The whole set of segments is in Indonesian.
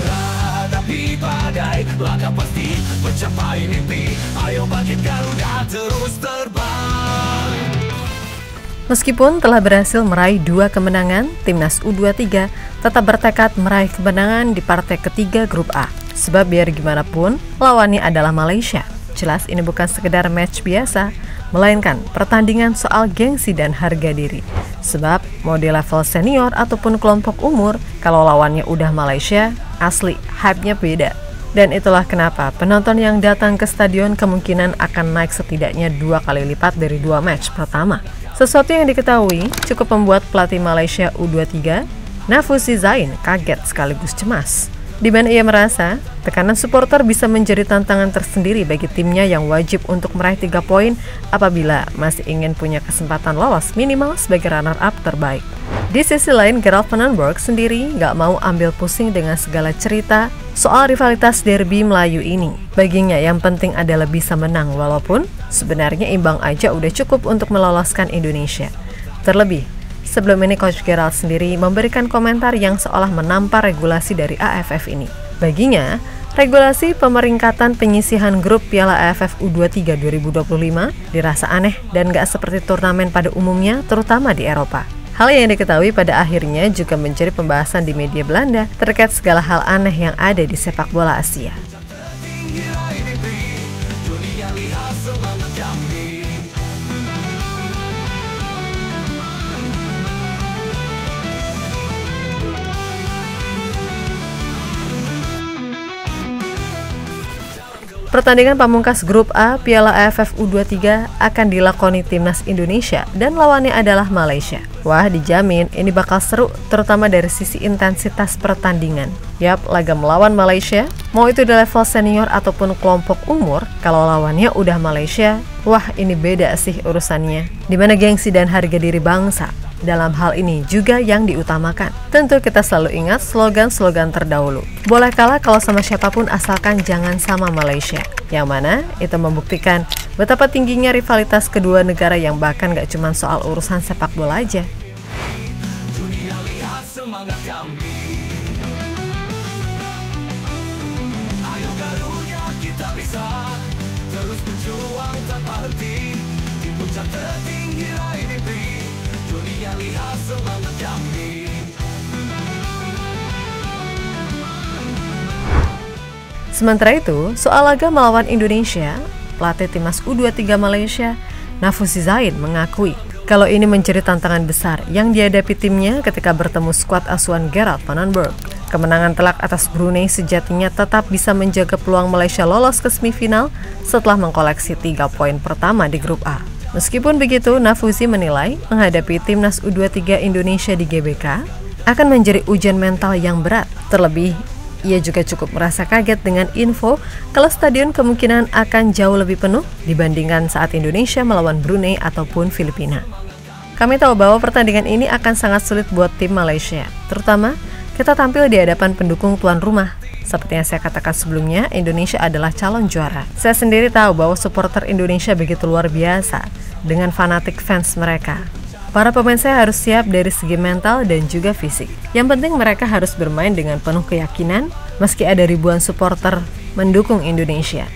Hadapi badai, langkah pasti mencapai mimpi. Ayo bangkit Garuda, terus terbang. Meskipun telah berhasil meraih 2 kemenangan, Timnas U23 tetap bertekad meraih kemenangan di partai ketiga grup A. Sebab biar gimana pun, lawannya adalah Malaysia. Jelas ini bukan sekedar match biasa, melainkan pertandingan soal gengsi dan harga diri. Sebab mau di level senior ataupun kelompok umur, kalau lawannya udah Malaysia, asli hype-nya beda. Dan itulah kenapa penonton yang datang ke stadion kemungkinan akan naik setidaknya 2 kali lipat dari 2 match pertama. Sesuatu yang diketahui cukup membuat pelatih Malaysia U23, Nafuzi Zain, kaget sekaligus cemas. Di mana ia merasa tekanan supporter bisa menjadi tantangan tersendiri bagi timnya yang wajib untuk meraih 3 poin apabila masih ingin punya kesempatan lolos minimal sebagai runner-up terbaik. Di sisi lain, Gerald van den Berg sendiri gak mau ambil pusing dengan segala cerita soal rivalitas derby Melayu ini. Baginya yang penting adalah bisa menang, walaupun sebenarnya imbang aja udah cukup untuk meloloskan Indonesia. Terlebih, sebelum ini Coach Gerald sendiri memberikan komentar yang seolah menampar regulasi dari AFF ini. Baginya, regulasi pemeringkatan penyisihan grup Piala AFF U23 2025 dirasa aneh dan gak seperti turnamen pada umumnya, terutama di Eropa. Hal yang diketahui pada akhirnya juga menjadi pembahasan di media Belanda terkait segala hal aneh yang ada di sepak bola Asia. Pertandingan pamungkas grup A Piala AFF U23 akan dilakoni Timnas Indonesia dan lawannya adalah Malaysia. Wah, dijamin ini bakal seru, terutama dari sisi intensitas pertandingan. Yap, laga melawan Malaysia, mau itu di level senior ataupun kelompok umur, kalau lawannya udah Malaysia, wah ini beda sih urusannya. Dimana gengsi dan harga diri bangsa dalam hal ini juga yang diutamakan. Tentu kita selalu ingat slogan-slogan terdahulu. Boleh kalah kalau sama siapapun asalkan jangan sama Malaysia. Yang mana itu membuktikan betapa tingginya rivalitas kedua negara yang bahkan gak cuma soal urusan sepak bola aja. Dunia lihat semangat kami. Ayo Garuda, kita bisa terus berjuang tanpa henti. Di puncak tertinggi raih mimpi. Dunia lihat semangat kami. Sementara itu, soal laga melawan Indonesia, pelatih timnas U23 Malaysia, Nafuzi Zain mengakui kalau ini menjadi tantangan besar yang dihadapi timnya ketika bertemu skuad asuhan Gerald van den Berg. Kemenangan telak atas Brunei sejatinya tetap bisa menjaga peluang Malaysia lolos ke semifinal setelah mengkoleksi 3 poin pertama di grup A. Meskipun begitu, Nafuzi menilai menghadapi timnas U23 Indonesia di GBK akan menjadi ujian mental yang berat. Terlebih, ia juga cukup merasa kaget dengan info kalau stadion kemungkinan akan jauh lebih penuh dibandingkan saat Indonesia melawan Brunei ataupun Filipina. Kami tahu bahwa pertandingan ini akan sangat sulit buat tim Malaysia, terutama kita tampil di hadapan pendukung tuan rumah. Seperti yang saya katakan sebelumnya, Indonesia adalah calon juara. Saya sendiri tahu bahwa supporter Indonesia begitu luar biasa dengan fanatik fans mereka. Para pemain saya harus siap dari segi mental dan juga fisik. Yang penting mereka harus bermain dengan penuh keyakinan meski ada ribuan supporter mendukung Indonesia.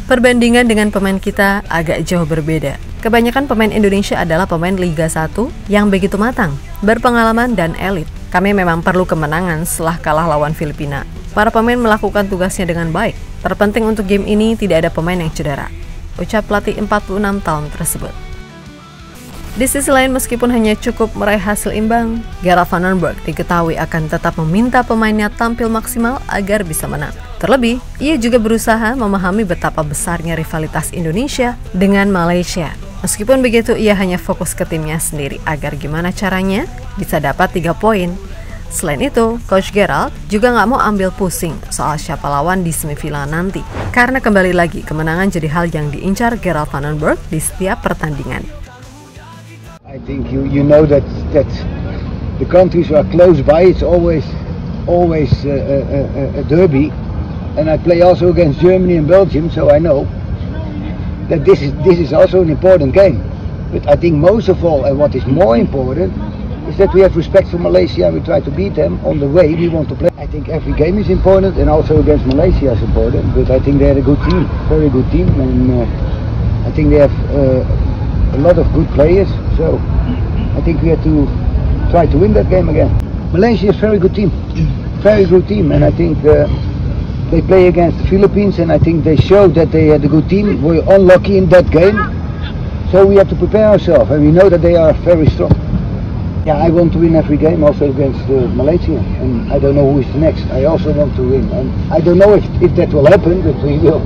Perbandingan dengan pemain kita agak jauh berbeda. Kebanyakan pemain Indonesia adalah pemain Liga 1 yang begitu matang, berpengalaman dan elit. Kami memang perlu kemenangan setelah kalah lawan Filipina. Para pemain melakukan tugasnya dengan baik. Terpenting untuk game ini tidak ada pemain yang cedera, ucap pelatih 46 tahun tersebut. Di sisi lain, meskipun hanya cukup meraih hasil imbang, Gerald van den Berg diketahui akan tetap meminta pemainnya tampil maksimal agar bisa menang. Terlebih, ia juga berusaha memahami betapa besarnya rivalitas Indonesia dengan Malaysia. Meskipun begitu, ia hanya fokus ke timnya sendiri agar gimana caranya bisa dapat 3 poin. Selain itu, Coach Gerald juga nggak mau ambil pusing soal siapa lawan di semifinal nanti. Karena kembali lagi, kemenangan jadi hal yang diincar Gerald van den Berg di setiap pertandingan. I think you know that the countries who are close by, it's always a derby, and I play also against Germany and Belgium, so I know that this is also an important game. But I think most of all, and what is more important, is that we have respect for Malaysia and we try to beat them on the way we want to play. I think every game is important and also against Malaysia is important, but I think they had a good team, very good team, and I think they have a lot of good players, so I think we have to try to win that game again. Malaysia is a very good team, and I think they play against the Philippines, and I think they showed that they had a good team. We're unlucky in that game, so we have to prepare ourselves, and we know that they are very strong. Yeah, I want to win every game, also against Malaysia, and I don't know who is the next. I also want to win, and I don't know if that will happen, but we will.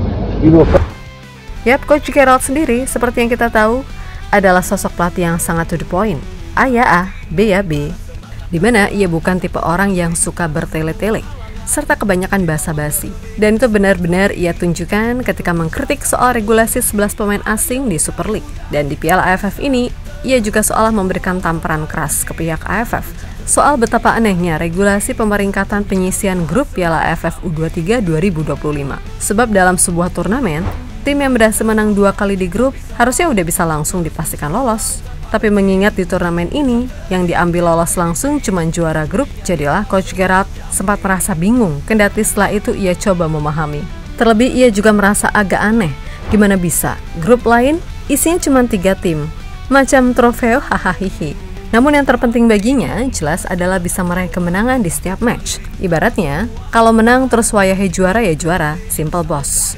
Yap, Coach Gerald sendiri, seperti yang kita tahu, adalah sosok pelatih yang sangat to the point. A ya A, B ya B. Dimana ia bukan tipe orang yang suka bertele-tele, serta kebanyakan basa-basi. Dan itu benar-benar ia tunjukkan ketika mengkritik soal regulasi 11 pemain asing di Super League. Dan di Piala AFF ini, ia juga seolah memberikan tamparan keras ke pihak AFF soal betapa anehnya regulasi pemeringkatan penyisian grup Piala AFF U23 2025. Sebab dalam sebuah turnamen, tim yang berhasil menang 2 kali di grup harusnya udah bisa langsung dipastikan lolos. Tapi mengingat di turnamen ini, yang diambil lolos langsung cuma juara grup, jadilah Coach Gerald sempat merasa bingung, kendati setelah itu ia coba memahami. Terlebih ia juga merasa agak aneh, gimana bisa grup lain isinya cuma 3 tim, macam trofeo hahaha. Namun yang terpenting baginya jelas adalah bisa meraih kemenangan di setiap match. Ibaratnya, kalau menang terus wayahe juara ya juara, simple boss.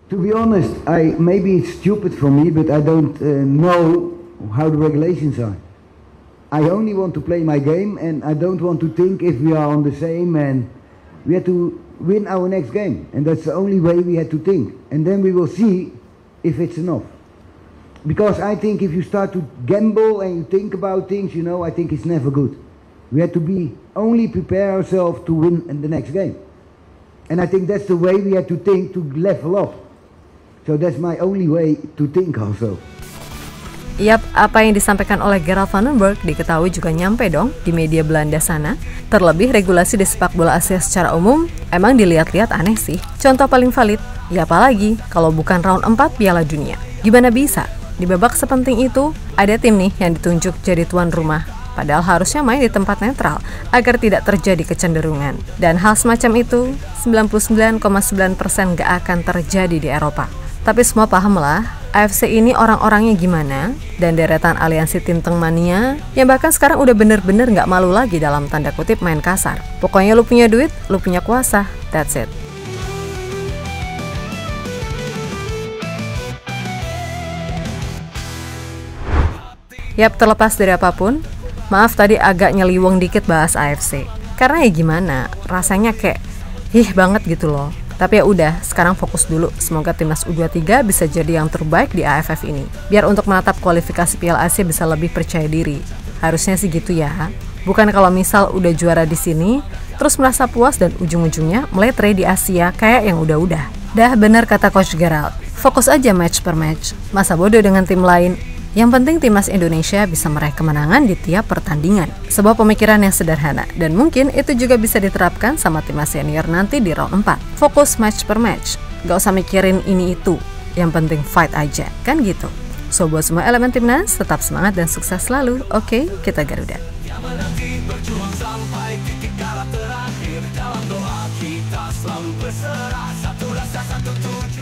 To be honest, maybe it's stupid for me, but I don't know how the regulations are. I only want to play my game, and I don't want to think if we are on the same, and we have to win our next game, and that's the only way we have to think, and then we will see if it's enough. Because I think if you start to gamble and you think about things, I think it's never good. We have to only prepare ourselves to win in the next game, and I think that's the way we have to think to level up. So that's my only way to think also. Yap, apa yang disampaikan oleh Gerald van den Berg diketahui juga nyampe dong di media Belanda sana. Terlebih regulasi di sepak bola Asia secara umum emang dilihat-lihat aneh sih. Contoh paling valid, ya apalagi kalau bukan round 4 Piala Dunia. Gimana bisa? Di babak sepenting itu, ada tim nih yang ditunjuk jadi tuan rumah. Padahal harusnya main di tempat netral agar tidak terjadi kecenderungan. Dan hal semacam itu 99,9% gak akan terjadi di Eropa. Tapi semua paham lah, AFC ini orang-orangnya gimana, dan deretan aliansi tim Tengmania yang bahkan sekarang udah bener-bener gak malu lagi dalam tanda kutip main kasar. Pokoknya lu punya duit, lu punya kuasa, that's it. Yap, terlepas dari apapun, maaf tadi agak nyeliweng dikit bahas AFC. Karena ya gimana, rasanya kayak banget gitu loh. Tapi ya udah, sekarang fokus dulu. Semoga timnas U23 bisa jadi yang terbaik di AFF ini. Biar untuk menatap kualifikasi Piala Asia bisa lebih percaya diri. Harusnya sih gitu ya. Bukan kalau misal udah juara di sini, terus merasa puas dan ujung-ujungnya meletre di Asia kayak yang udah-udah. Dah bener kata Coach Gerald, fokus aja match per match. Masa bodoh dengan tim lain. Yang penting timnas Indonesia bisa meraih kemenangan di tiap pertandingan. Sebuah pemikiran yang sederhana, dan mungkin itu juga bisa diterapkan sama timnas senior nanti di round 4. Fokus match per match, gak usah mikirin ini itu, yang penting fight aja, kan gitu. So buat semua elemen timnas, tetap semangat dan sukses selalu. Oke, kita Garuda. Yang menanti berjuang sampai titik darah terakhir. Dalam doa kita selalu berserah, satu rasa, satu tujuan.